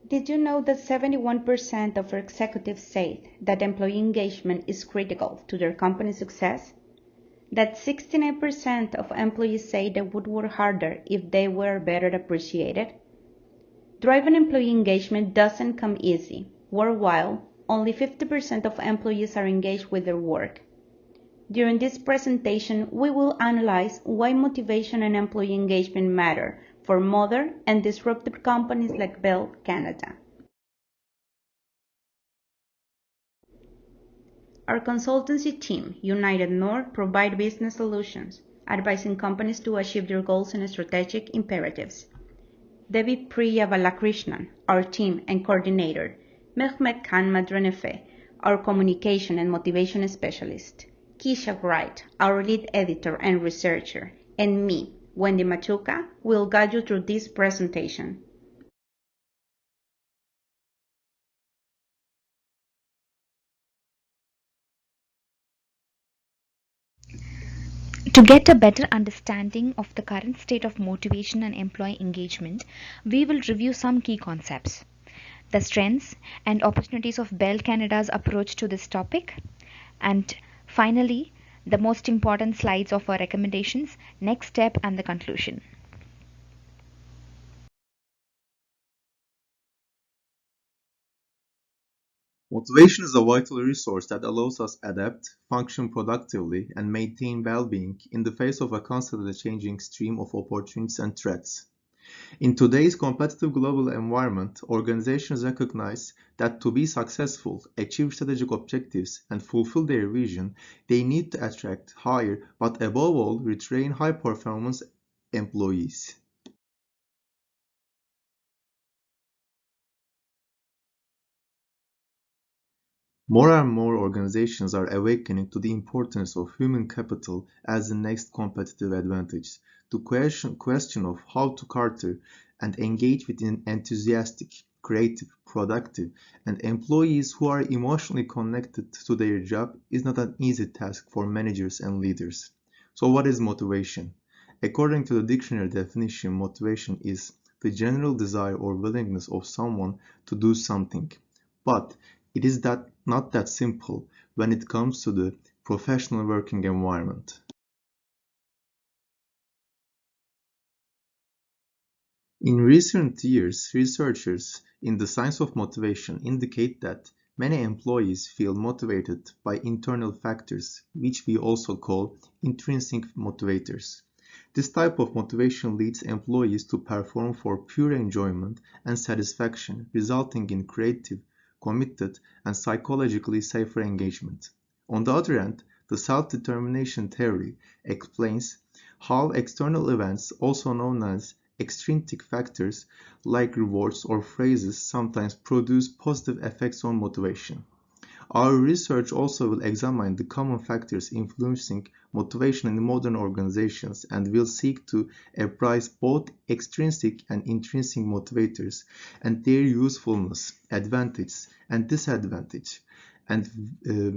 Did you know that 71% of executives said that employee engagement is critical to their company's success? That 69% of employees say they would work harder if they were better appreciated? Driving employee engagement doesn't come easy. Worldwide, only 50% of employees are engaged with their work. During this presentation, we will analyze why motivation and employee engagement matter for modern and disruptive companies like Bell Canada. Our consultancy team, United North, provide business solutions, advising companies to achieve their goals and strategic imperatives. Devi Priya Balakrishnan, our team and coordinator, Mehmet Khan Madrenefe, our communication and motivation specialist, Keisha Wright, our lead editor and researcher, and me, Wendy Machuca, will guide you through this presentation. To get a better understanding of the current state of motivation and employee engagement, we will review some key concepts: the strengths and opportunities of Bell Canada's approach to this topic, and finally, the most important slides of our recommendations, next step, and the conclusion. Motivation is a vital resource that allows us adapt, function productively, and maintain well-being in the face of a constantly changing stream of opportunities and threats. In today's competitive global environment, organizations recognize that to be successful, achieve strategic objectives, and fulfill their vision, they need to attract, hire, but above all, retain high-performance employees. More and more organizations are awakening to the importance of human capital as the next competitive advantage. The question of how to cater and engage with enthusiastic, creative, productive, and employees who are emotionally connected to their job is not an easy task for managers and leaders. So what is motivation? According to the dictionary definition, motivation is the general desire or willingness of someone to do something. But it is not that simple when it comes to the professional working environment. In recent years, researchers in the science of motivation indicate that many employees feel motivated by internal factors, which we also call intrinsic motivators. This type of motivation leads employees to perform for pure enjoyment and satisfaction, resulting in creative, committed, and psychologically safer engagement. On the other hand, the self-determination theory explains how external events, also known as extrinsic factors like rewards or phrases, sometimes produce positive effects on motivation. Our research also will examine the common factors influencing motivation in modern organizations and will seek to appraise both extrinsic and intrinsic motivators and their usefulness, advantages, and disadvantages, and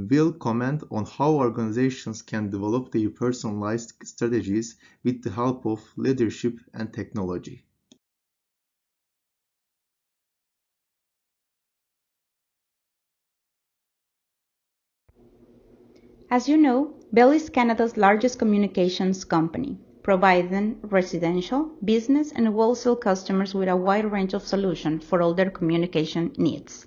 will comment on how organizations can develop their personalized strategies with the help of leadership and technology. As you know, Bell is Canada's largest communications company, providing residential, business, and wholesale customers with a wide range of solutions for all their communication needs.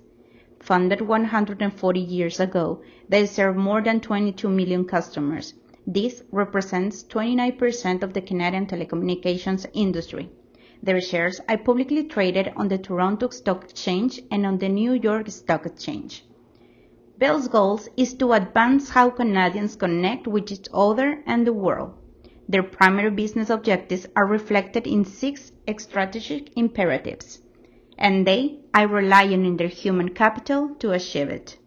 Founded 140 years ago, they serve more than 22 million customers. This represents 29% of the Canadian telecommunications industry. Their shares are publicly traded on the Toronto Stock Exchange and on the New York Stock Exchange. Bell's goal is to advance how Canadians connect with each other and the world. Their primary business objectives are reflected in 6 strategic imperatives, and they are relying on their human capital to achieve it.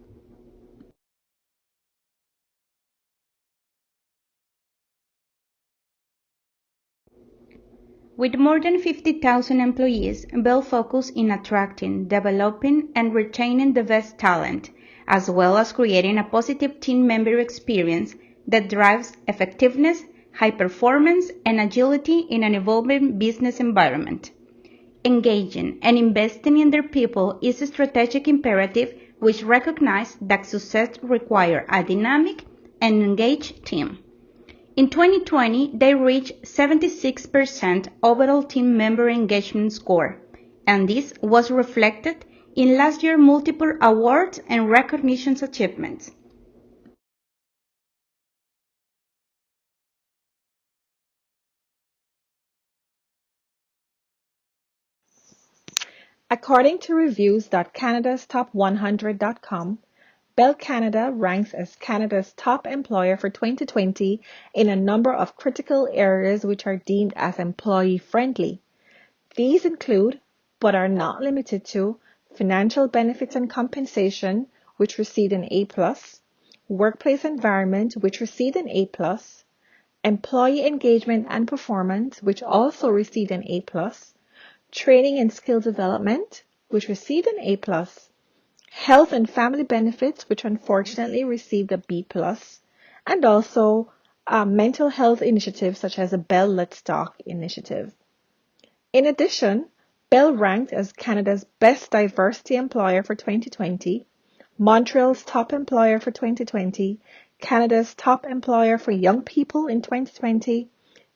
With more than 50,000 employees, Bell focuses in attracting, developing, and retaining the best talent, as well as creating a positive team member experience that drives effectiveness, high performance, and agility in an evolving business environment. Engaging and investing in their people is a strategic imperative which recognizes that success requires a dynamic and engaged team. In 2020, they reached 76% overall team member engagement score, and this was reflected in last year's multiple awards and recognitions achievements. According to reviews.canadastop100.com, Bell Canada ranks as Canada's top employer for 2020 in a number of critical areas which are deemed as employee friendly. These include, but are not limited to, financial benefits and compensation, which received an A+, workplace environment, which received an A+, employee engagement and performance, which also received an A+, training and skill development, which received an A+, health and family benefits, which unfortunately received a B+, and also mental health initiatives such as the Bell Let's Talk initiative. In addition, Bell ranked as Canada's best diversity employer for 2020, Montreal's top employer for 2020, Canada's top employer for young people in 2020,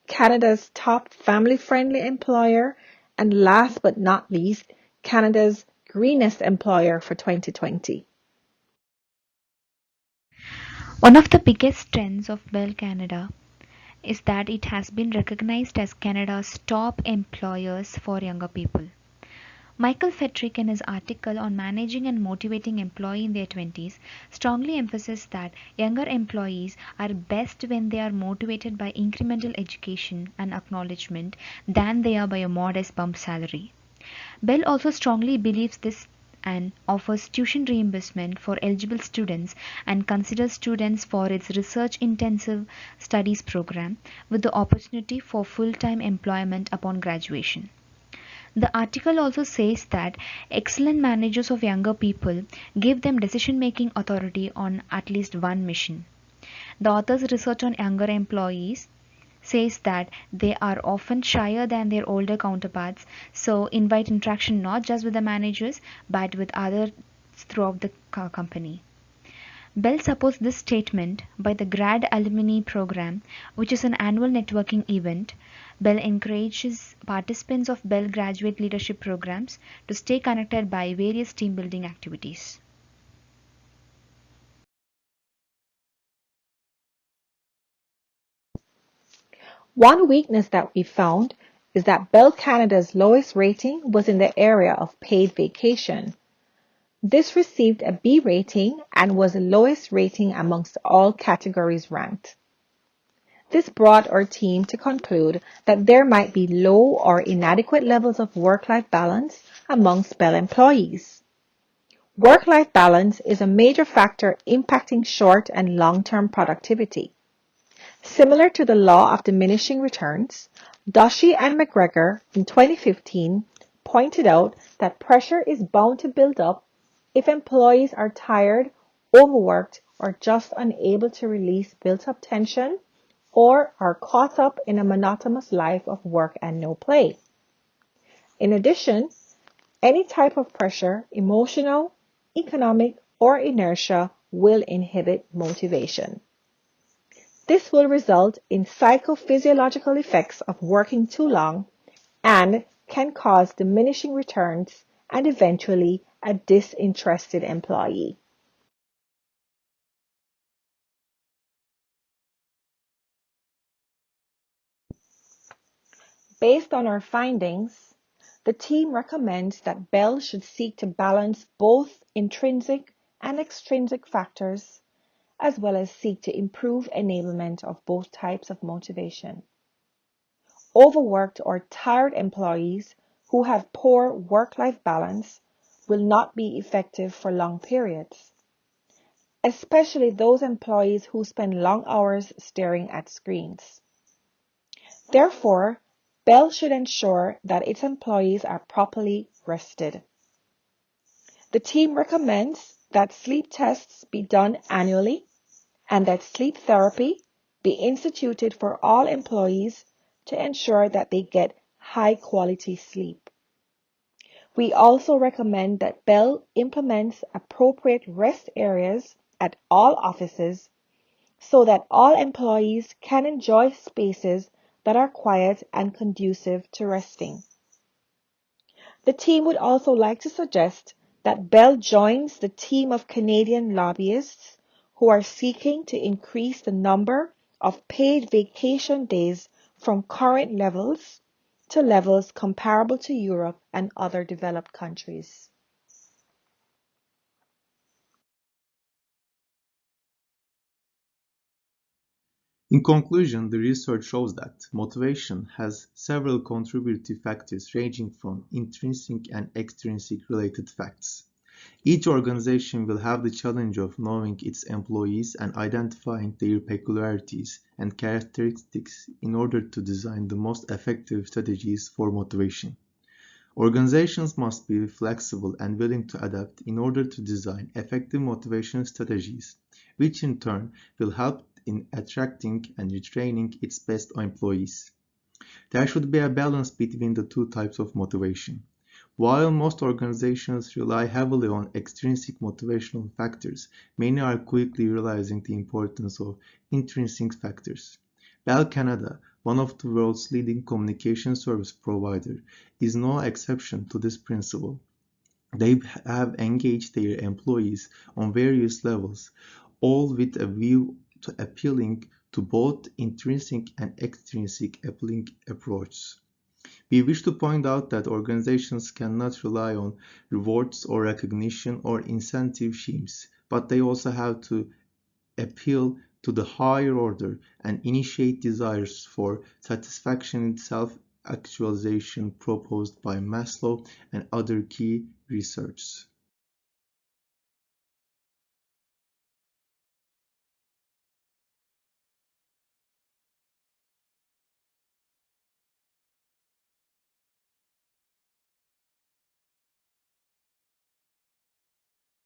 Canada's top family-friendly employer, and last but not least, Canada's greenest employer for 2020. One of the biggest strengths of Bell Canada is that it has been recognized as Canada's top employers for younger people. Michael Fettrick, in his article on managing and motivating employees in their 20s, strongly emphasizes that younger employees are best when they are motivated by incremental education and acknowledgement than they are by a modest bump salary. Bell also strongly believes this and offers tuition reimbursement for eligible students and considers students for its research intensive studies program with the opportunity for full-time employment upon graduation. The article also says that excellent managers of younger people give them decision-making authority on at least one mission. The author's research on younger employees says that they are often shyer than their older counterparts, so invite interaction not just with the managers but with others throughout the company. Bell supports this statement by the Grad Alumni Program, which is an annual networking event. Bell encourages participants of Bell graduate leadership programs to stay connected by various team building activities. One weakness that we found is that Bell Canada's lowest rating was in the area of paid vacation. This received a B rating and was the lowest rating amongst all categories ranked. This brought our team to conclude that there might be low or inadequate levels of work-life balance amongst Bell employees. Work-life balance is a major factor impacting short and long-term productivity. Similar to the law of diminishing returns, Doshi and McGregor in 2015 pointed out that pressure is bound to build up if employees are tired, overworked, or just unable to release built-up tension, or are caught up in a monotonous life of work and no play. In addition, any type of pressure, emotional, economic, or inertia, will inhibit motivation. This will result in psychophysiological effects of working too long and can cause diminishing returns and eventually a disinterested employee. Based on our findings, the team recommends that Bell should seek to balance both intrinsic and extrinsic factors, as well as seek to improve enablement of both types of motivation. Overworked or tired employees who have poor work-life balance will not be effective for long periods, especially those employees who spend long hours staring at screens. Therefore, Bell should ensure that its employees are properly rested. The team recommends that sleep tests be done annually and that sleep therapy be instituted for all employees to ensure that they get high quality sleep. We also recommend that Bell implements appropriate rest areas at all offices so that all employees can enjoy spaces that are quiet and conducive to resting. The team would also like to suggest that Bell joins the team of Canadian lobbyists who are seeking to increase the number of paid vacation days from current levels to levels comparable to Europe and other developed countries. In conclusion, the research shows that motivation has several contributing factors ranging from intrinsic and extrinsic related facts. Each organization will have the challenge of knowing its employees and identifying their peculiarities and characteristics in order to design the most effective strategies for motivation. Organizations must be flexible and willing to adapt in order to design effective motivation strategies, which in turn will help in attracting and retaining its best employees. There should be a balance between the two types of motivation. While most organizations rely heavily on extrinsic motivational factors, many are quickly realizing the importance of intrinsic factors. Bell Canada, one of the world's leading communication service providers, is no exception to this principle. They have engaged their employees on various levels, all with a view to appealing to both intrinsic and extrinsic appealing approaches. We wish to point out that organizations cannot rely on rewards or recognition or incentive schemes, but they also have to appeal to the higher order and initiate desires for satisfaction in self-actualization proposed by Maslow and other key researchers.